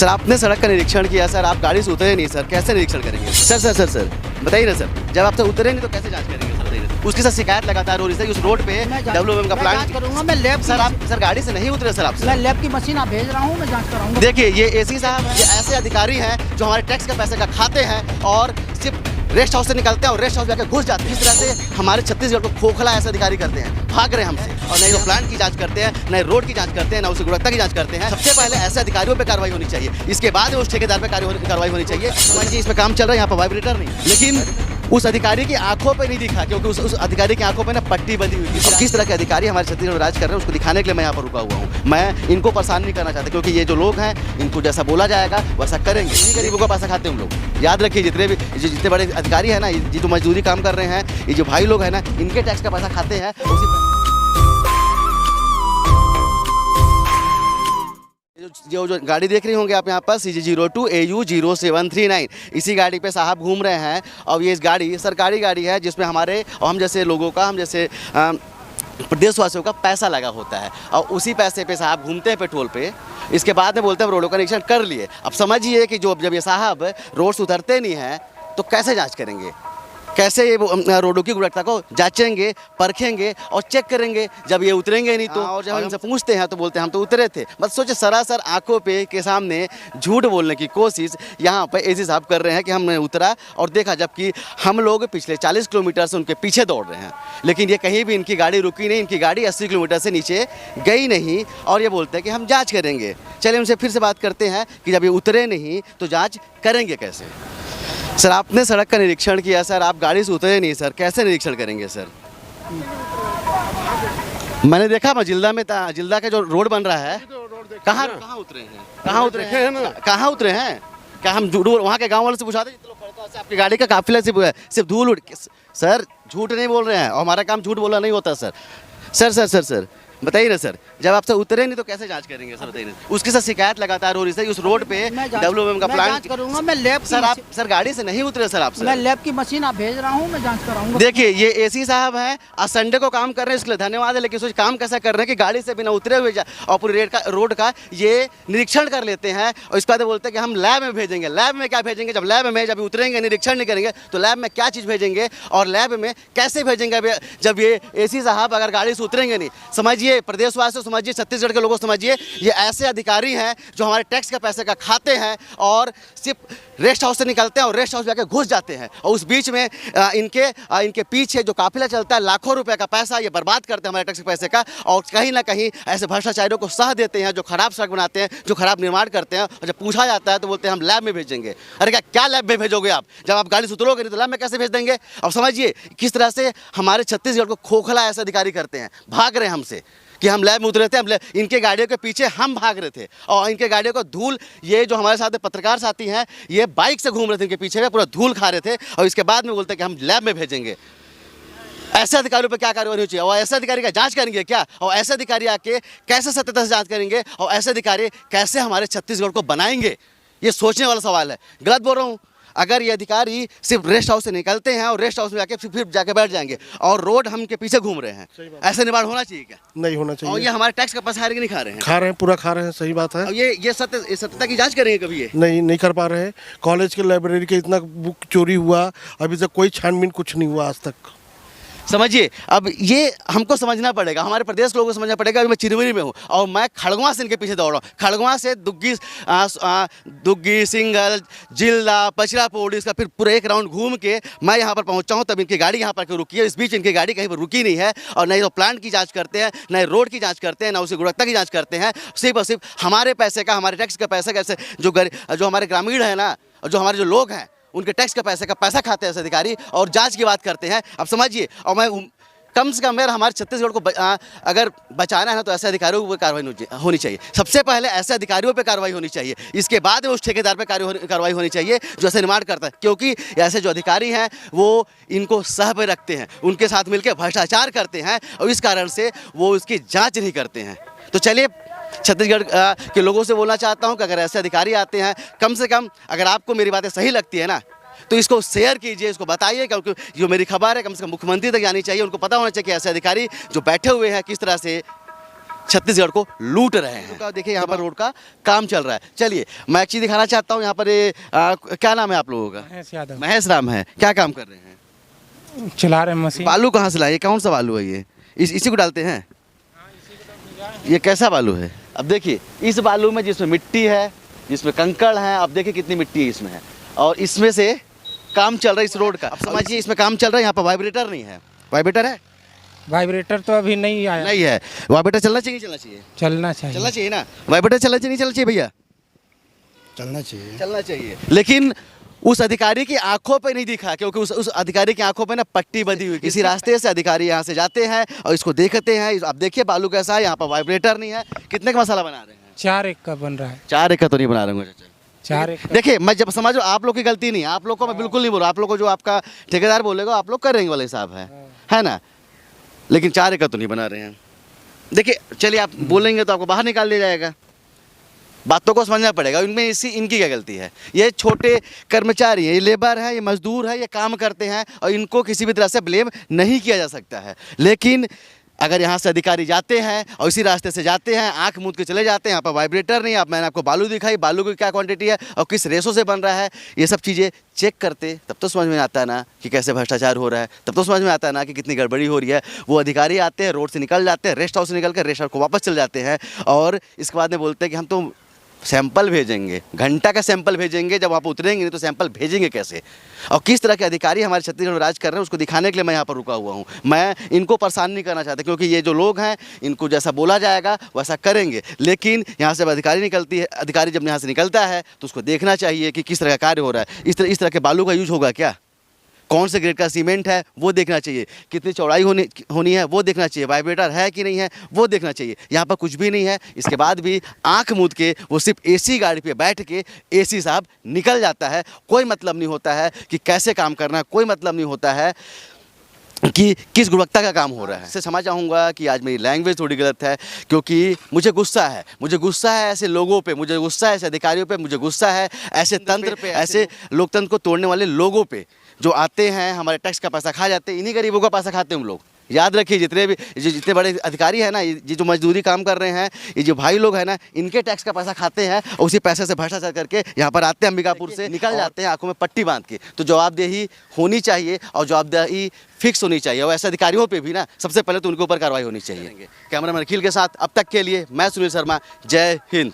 Sir आपने सड़क का निरीक्षण किया सर, आप गाड़ी से उतरे नहीं सर, कैसे निरीक्षण करेंगे? सर बताइए ना सर, जब आप उतरे नहीं तो कैसे जांच करेंगे सर? बताइए ना। उसके साथ शिकायत लगातार हो रही है, उस रोड पे WM का प्लान करूंगा मैं लैब। सर आप सर गाड़ी से नहीं उतरे सर, आप मैं लैब की मशीन आप भेज रहा हूँ, मैं जांच कराऊंगा। देखिए ये एसी साहब, ये ऐसे अधिकारी हैं जो हमारे टैक्स के पैसे का खाते हैं और सिर्फ रेस्ट हाउस से निकलते हैं और रेस्ट हाउस जाकर घुस जाते हैं। इस तरह से हमारे छत्तीसगढ़ को खोखला ऐसे अधिकारी करते हैं, भाग रहे हैं हमसे, और नए प्लान की जांच करते हैं, नए रोड की जांच करते हैं, ना उसकी गुणवत्ता की जांच करते हैं। सबसे पहले ऐसे अधिकारियों पे कार्रवाई होनी चाहिए, इसके बाद उस ठेकेदार पे कार्रवाई होनी चाहिए। मान लीजिए इसमें काम चल रहा है, यहाँ पर वाइब्रेटर नहीं, लेकिन उस अधिकारी की आंखों पे नहीं दिखा, क्योंकि उस अधिकारी की आंखों पे ना पट्टी बंधी हुई थी। किस तरह के अधिकारी हमारे छत्तीसगढ़ में राज कर रहे हैं उसको दिखाने के लिए मैं यहाँ पर रुका हुआ हूँ। मैं इनको परेशान नहीं करना चाहता, क्योंकि ये जो लोग हैं इनको जैसा बोला जाएगा वैसा करेंगे। इन्हीं गरीबों का पैसा खाते हैं हम लोग। याद रखिए, जितने बड़े अधिकारी हैं ना, ये जो मजदूरी काम कर रहे हैं, ये जो भाई लोग हैं ना, इनके टैक्स का पैसा खाते हैं। जो गाड़ी देख रही होंगे आप यहाँ पर CG02 AU 0739, इसी गाड़ी पे साहब घूम रहे हैं। और ये इस गाड़ी सरकारी गाड़ी है जिसमें हमारे और हम जैसे लोगों का, हम जैसे प्रदेशवासियों का पैसा लगा होता है, और उसी पैसे पे साहब घूमते हैं पेट्रोल पे। इसके बाद में बोलते हैं रोडों का निरीक्षण कर लिए। अब समझिए कि जब ये साहब रोड से उतरते नहीं हैं तो कैसे जाँच करेंगे, कैसे ये रोडों की गुणवत्ता को जांचेंगे, परखेंगे और चेक करेंगे जब ये उतरेंगे नहीं तो। और जब इनसे पूछते हैं तो बोलते हैं हम तो उतरे थे। बस सोचे, सरासर आंखों पे के सामने झूठ बोलने की कोशिश यहाँ पर एसी साहब कर रहे हैं कि हमने उतरा और देखा, जबकि हम लोग पिछले 40 किलोमीटर से उनके पीछे दौड़ रहे हैं, लेकिन ये कहीं भी इनकी गाड़ी रुकी नहीं, इनकी गाड़ी 80 किलोमीटर से नीचे गई नहीं, और ये बोलते हैं कि हम जाँच करेंगे। चलिए उनसे फिर से बात करते हैं कि जब ये उतरे नहीं तो जाँच करेंगे कैसे? सर आपने सड़क का निरीक्षण किया सर, आप गाड़ी से उतरे नहीं सर, कैसे निरीक्षण करेंगे सर? मैंने देखा जिल्दा में, जिल्दा का जो रोड बन रहा है, कहाँ उतरे हैं? कहाँ उतरे हैं? क्या हम वहाँ के गांव वालों से पूछा दें आपकी गाड़ी का काफिला सिर्फ धूल उड़? सर झूठ नहीं बोल रहे हैं, और हमारा काम झूठ बोलना नहीं होता सर। सर बताइए ना सर, जब आपसे उतरे नहीं तो कैसे जांच करेंगे सर? बताइए ना। उसके साथ शिकायत लगातार हो रही है, उस रोड पे WM का प्लान करूंगा मैं लैब। सर आप सर गाड़ी से नहीं उतरे सर, आप मैं लैब की मशीन आप भेज रहा हूँ, मैं जांच कराऊंगा। देखिए ये एसी साहब हैं, आज संडे को काम कर रहे हैं, इसके लिए धन्यवाद है, लेकिन सोच काम कैसा कर रहे हैं कि गाड़ी से बिना उतरे हुए और पूरी रोड का ये निरीक्षण कर लेते हैं, और इसके बाद बोलते हैं कि हम लैब में भेजेंगे। लैब में क्या भेजेंगे? जब लैब में जब उतरेंगे, निरीक्षण नहीं करेंगे तो लैब में क्या चीज़ भेजेंगे और लैब में कैसे भेजेंगे जब ये एसी साहब अगर गाड़ी से उतरेंगे नहीं? समझिए प्रदेशवासियों, समझिए छत्तीसगढ़ के लोगों, समझिए ये ऐसे अधिकारी हैं जो हमारे टैक्स के पैसे का खाते हैं और सिर्फ रेस्ट हाउस से निकलते हैं और रेस्ट हाउस जाके घुस जाते हैं, और उस बीच में इनके पीछे जो काफिला चलता है, लाखों रुपए का पैसा ये बर्बाद करते हैं हमारे टैक्स के पैसे का, और कहीं ना कहीं ऐसे भ्रष्टाचारियों को साथ देते हैं जो खराब सड़क बनाते हैं, जो खराब निर्माण करते हैं। और जब पूछा जाता है तो बोलते हैं हम लैब में भेजेंगे। अरे क्या लैब में भेजोगे आप? जब आप गाड़ी से उतरोगे नहीं तो लैब में कैसे भेज देंगे? अब समझिए किस तरह से हमारे छत्तीसगढ़ को खोखला ऐसे अधिकारी करते हैं, भाग रहे हैं हमसे कि हम लैब में उतरे थे, इनके गाड़ियों के पीछे हम भाग रहे थे, और इनके गाड़ियों को धूल, ये जो हमारे साथ पत्रकार साथी हैं ये बाइक से घूम रहे थे, इनके पीछे में पूरा धूल खा रहे थे, और इसके बाद में बोलते हैं कि हम लैब में भेजेंगे। ऐसे अधिकारियों पर क्या कार्रवाई होनी चाहिए? और ऐसे अधिकारी का जांच करेंगे क्या? और ऐसे अधिकारी आके कैसे सत्यता से जांच करेंगे? और ऐसे अधिकारी कैसे हमारे छत्तीसगढ़ को बनाएंगे? ये सोचने वाला सवाल है। गलत बोल रहा हूँ? अगर ये अधिकारी सिर्फ रेस्ट हाउस से निकलते हैं और रेस्ट हाउस में जाके फिर जाके बैठ जाएंगे, और रोड हम के पीछे घूम रहे हैं, ऐसे निर्माण होना चाहिए क्या? नहीं होना चाहिए। और ये हमारे टैक्स का पैसा नहीं खा रहे हैं? खा रहे हैं, पूरा खा रहे हैं, सही बात है। और ये सत्यता की जांच करेंगे कभी? ये नहीं कर पा रहे हैं। कॉलेज के लाइब्रेरी के इतना बुक चोरी हुआ, अभी तक कोई छानबीन कुछ नहीं हुआ आज तक। समझिए, अब ये हमको समझना पड़ेगा, हमारे प्रदेश के लोगों को समझना पड़ेगा। अभी मैं चिरमिरी में हूँ और मैं खड़गवां से इनके पीछे दौड़ रहा हूँ। खड़गवां से दुग्गी सिंगल जिल्दा पचरापुर, इसका फिर पूरा एक राउंड घूम के मैं यहाँ पर पहुँचा हूँ, तब इनकी गाड़ी यहाँ पर रुकी है। इस बीच इनकी गाड़ी कहीं पर रुकी नहीं है, और न तो प्लांट की जाँच करते हैं, न रोड की जाँच करते हैं, न उसकी गुणवत्ता की जाँच करते हैं। सिर्फ और सिर्फ हमारे पैसे का, हमारे टैक्स का पैसा कैसे जो हमारे ग्रामीण है ना, जो हमारे जो लोग हैं उनके टैक्स का पैसा खाते हैं ऐसे अधिकारी, और जांच की बात करते हैं। अब समझिए, और मैं कम से कम मेरा हमारे छत्तीसगढ़ को अगर बचाना है ना तो ऐसे अधिकारियों पर कार्रवाई होनी चाहिए। सबसे पहले ऐसे अधिकारियों पे कार्रवाई होनी चाहिए, इसके बाद उस ठेकेदार पे कार्रवाई होनी चाहिए जो ऐसे निर्माण करता है, क्योंकि ऐसे जो अधिकारी हैं वो इनको सह पे रखते हैं, उनके साथ मिलकर भ्रष्टाचार करते हैं, और इस कारण से वो उसकी जाँच नहीं करते हैं। तो चलिए छत्तीसगढ़ के लोगों से बोलना चाहता हूं कि अगर ऐसे अधिकारी आते हैं, कम से कम अगर आपको मेरी बातें सही लगती है ना तो इसको शेयर कीजिए, इसको बताइए, क्योंकि जो मेरी खबर है कम से कम मुख्यमंत्री तक जानी चाहिए। उनको पता होना चाहिए कि ऐसे अधिकारी जो बैठे हुए हैं किस तरह से छत्तीसगढ़ को लूट रहे हैं। देखिए यहाँ पर रोड का काम चल रहा है। चलिए मैं एक चीज़ दिखाना चाहता हूँ। यहाँ पर ये क्या नाम है आप लोगों का? महेश यादव। महेश राम है। क्या काम कर रहे हैं? चला रहे हैं मशीन। बालू कहाँ से लाए? ये कौन सा बालू है? ये इसी को डालते हैं? ये कैसा बालू है? अब देखिए इस बालू में जिसमें मिट्टी है, जिसमें कंकड़ है, अब देखिए कितनी मिट्टी इसमें है, और इसमें से काम चल रहा है इस रोड का। अब समझिए इसमें काम चल रहा है। यहाँ पर वाइब्रेटर नहीं है। वाइब्रेटर है? वाइब्रेटर तो अभी नहीं आया। नहीं है। वाइब्रेटर चलना चाहिए? चलना चाहिए? चलना चाहिए। चलना चाहिए ना। वाइब्रेटर चलना चाहिए? नहीं चलना चाहिए भैया? चलना चाहिए। चलना चाहिए। लेकिन उस अधिकारी की आंखों पे नहीं दिखा, क्योंकि उस अधिकारी की आंखों पे ना पट्टी बंधी हुई। किसी रास्ते से अधिकारी यहाँ से जाते हैं और इसको देखते हैं। अब देखिए बालू कैसा है। यहाँ पर वाइब्रेटर नहीं है। कितने का मसाला बना रहे हैं? 4 एकड़ का बन रहा है। 4 एकड़ तो नहीं बना रहे हैं। 4 एकड़। देखिए मैं जब समझो आप लोग की गलती नहीं है। आप लोग को मैं बिल्कुल नहीं बोल रहा। आप लोग को जो आपका ठेकेदार बोलेगा आप लोग करेंगे वाले हिसाब है ना। लेकिन 4 एकड़ तो नहीं बना रहे हैं। देखिए चलिए आप बोलेंगे तो आपको बाहर निकाल दिया जाएगा। बातों को समझना पड़ेगा। इनमें इनकी क्या गलती है? ये छोटे कर्मचारी हैं, ये लेबर है, ये मजदूर है, ये काम करते हैं और इनको किसी भी तरह से ब्लेम नहीं किया जा सकता है। लेकिन अगर यहाँ से अधिकारी जाते हैं और इसी रास्ते से जाते हैं, आंख मूंद के चले जाते हैं, यहाँ पर वाइब्रेटर नहीं। अब मैंने आपको बालू दिखाई, बालू की क्या क्वांटिटी है और किस रेशो से बन रहा है, ये सब चीज़ें चेक करते तब तो समझ में आता है ना कि कैसे भ्रष्टाचार हो रहा है। तब तो समझ में आता है ना कि कितनी गड़बड़ी हो रही है। वो अधिकारी आते हैं, रोड से निकल जाते हैं, रेस्ट हाउस से निकल कर रेस्ट हाउस को वापस चले जाते हैं और इसके बाद में बोलते हैं कि हम तो सैंपल भेजेंगे, घंटा का सैंपल भेजेंगे। जब आप उतरेंगे नहीं तो सैंपल भेजेंगे कैसे? और किस तरह के अधिकारी हमारे छत्तीसगढ़ में राज कर रहे हैं उसको दिखाने के लिए मैं यहाँ पर रुका हुआ हूँ। मैं इनको परेशान नहीं करना चाहता, क्योंकि ये जो लोग हैं इनको जैसा बोला जाएगा वैसा करेंगे। लेकिन यहाँ से अधिकारी जब यहाँ से निकलता है तो उसको देखना चाहिए कि किस तरह का कार्य हो रहा है। इस तरह के बालू का यूज होगा क्या? कौन से ग्रेड का सीमेंट है वो देखना चाहिए। कितनी चौड़ाई होनी है वो देखना चाहिए। वाइब्रेटर है कि नहीं है वो देखना चाहिए। यहाँ पर कुछ भी नहीं है। इसके बाद भी आंख मूंद के वो सिर्फ एसी गाड़ी पे बैठ के एसी साहब निकल जाता है। कोई मतलब नहीं होता है कि कैसे काम करना है। कोई मतलब नहीं होता है कि किस गुणवत्ता का काम हो रहा है। इससे समझ चाहूँगा कि आज मेरी लैंग्वेज थोड़ी गलत है, क्योंकि मुझे गुस्सा है ऐसे लोगों पे, मुझे गुस्सा है ऐसे अधिकारियों पे, मुझे गुस्सा है ऐसे तंत्र पे, ऐसे लोकतंत्र को तोड़ने वाले लोगों पे जो आते हैं, हमारे टैक्स का पैसा खा जाते हैं। इन्हीं गरीबों का पैसा खाते हैं हम लोग। याद रखिए जितने बड़े अधिकारी हैं ना, ये जो मजदूरी काम कर रहे हैं, ये जो भाई लोग हैं ना, इनके टैक्स का पैसा खाते हैं और उसी पैसे से भ्रष्टाचार करके यहाँ पर आते हैं, अंबिकापुर से निकल जाते हैं आंखों में पट्टी बांध के। तो जवाबदेही होनी चाहिए और जवाबदेही फिक्स होनी चाहिए। और ऐसे अधिकारियों पे भी ना सबसे पहले तो उनके ऊपर कार्रवाई होनी चाहिए। कैमरामैन अखिल के साथ अब तक के लिए मैं सुनील शर्मा। जय हिंद।